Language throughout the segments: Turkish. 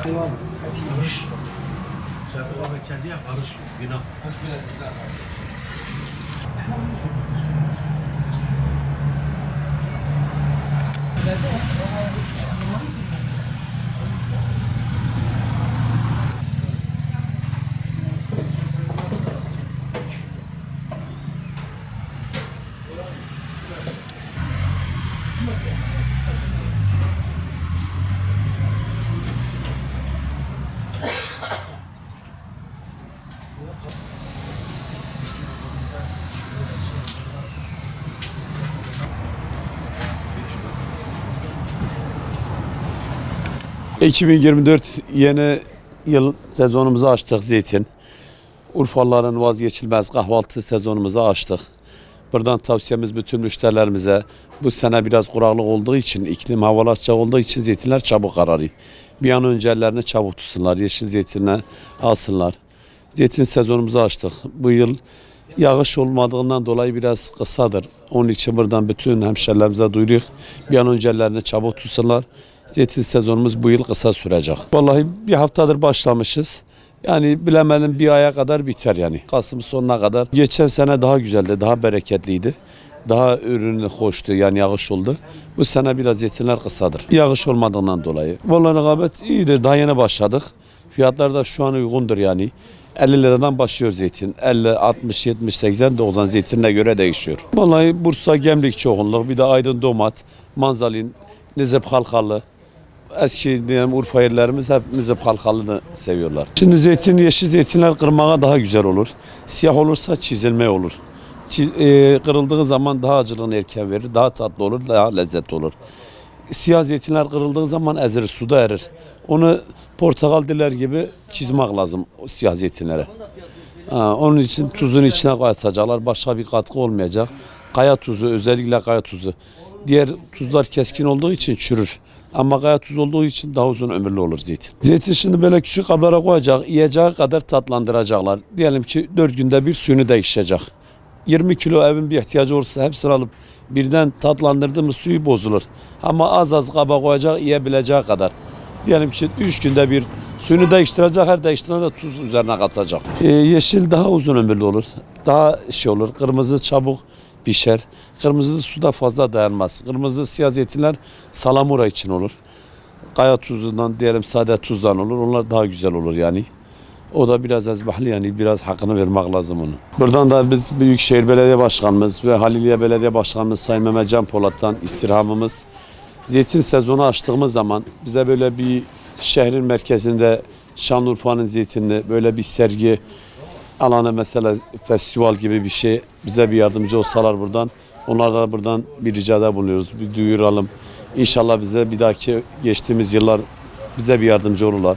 Eyvallah. Şefik abi kediye karışmıyor. Günah. ...2024 yeni yıl sezonumuzu açtık zeytin. Urfalıların vazgeçilmez kahvaltı sezonumuzu açtık. Buradan tavsiyemiz bütün müşterilerimize, bu sene biraz kuraklık olduğu için, iklim havalar sıcak olduğu için zeytinler çabuk kararıyor. Bir an önce ellerini çabuk tutsunlar, yeşil zeytinle alsınlar. Zeytin sezonumuzu açtık. Bu yıl yağış olmadığından dolayı biraz kısadır. Onun için buradan bütün hemşerilerimize duyuruyoruz. Bir an önce ellerini çabuk tutsunlar. Zeytin sezonumuz bu yıl kısa sürecek. Vallahi bir haftadır başlamışız. Yani bilemedim bir aya kadar biter yani. Kasım sonuna kadar. Geçen sene daha güzeldi, daha bereketliydi. Daha ürünü hoştu yani yağış oldu. Bu sene biraz zeytinler kısadır. Yağış olmadığından dolayı. Vallahi rekabet iyidir. Daha yeni başladık. Fiyatlar da şu an uygundur yani. 50 liradan başlıyor zeytin. 50, 60, 70, 80, 90 zeytinine göre değişiyor. Vallahi Bursa, Gemlik çoğunluk. Bir de Aydın, Domat, Manzalin, Nizip Halkalı. Eski diyelim Urfa yerlerimiz hep Nizip Halkalı'nı seviyorlar. Şimdi zeytin, yeşil zeytinler kırmağa daha güzel olur. Siyah olursa çizilme olur. Kırıldığı zaman daha acılığını erken verir, daha tatlı olur, daha lezzetli olur. Siyah zeytinler kırıldığı zaman ezirir, suda erir. Onu portakal diler gibi çizmek lazım o siyah zeytinlere. Onun için tuzun içine katacaklar, başka bir katkı olmayacak. Kaya tuzu, özellikle kaya tuzu. Diğer tuzlar keskin olduğu için çürür. Ama kaya tuz olduğu için daha uzun ömürlü olur zeytin. Zeytin şimdi böyle küçük kablara koyacak, yiyeceği kadar tatlandıracaklar. Diyelim ki 4 günde bir suyunu değişecek. 20 kilo evin bir ihtiyacı olursa hepsini alıp birden tatlandırdığımız suyu bozulur. Ama az az kaba koyacak, yiyebileceği kadar. Diyelim ki 3 günde bir suyunu değiştirecek, her değiştirdiğinde de tuz üzerine katacak. Yeşil daha uzun ömürlü olur. Daha olur. Kırmızı çabuk pişer. Kırmızı suda fazla dayanmaz. Kırmızı siyah zeytinler salamura için olur. Kaya tuzundan diyelim sade tuzdan olur. Onlar daha güzel olur yani. O da biraz ezbahli yani biraz hakkını vermek lazım onu. Buradan da biz Büyükşehir Belediye Başkanımız ve Haliliye Belediye Başkanımız Sayın Mehmet Can Polat'tan istirhamımız. Zeytin sezonu açtığımız zaman bize böyle bir şehrin merkezinde Şanlıurfa'nın zeytinini böyle bir sergi alanı mesela festival gibi bir şey bize bir yardımcı olsalar buradan. Onlar da buradan bir ricada bulunuyoruz. Bir duyuralım. İnşallah bize bir dahaki geçtiğimiz yıllar bize bir yardımcı olurlar.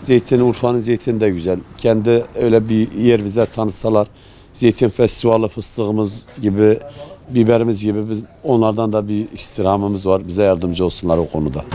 Zeytin, Urfa'nın zeytini de güzel. Kendi öyle bir yer bize tanıtsalar. Zeytin festivali fıstığımız gibi, biberimiz gibi biz onlardan da bir istirhamımız var. Bize yardımcı olsunlar o konuda.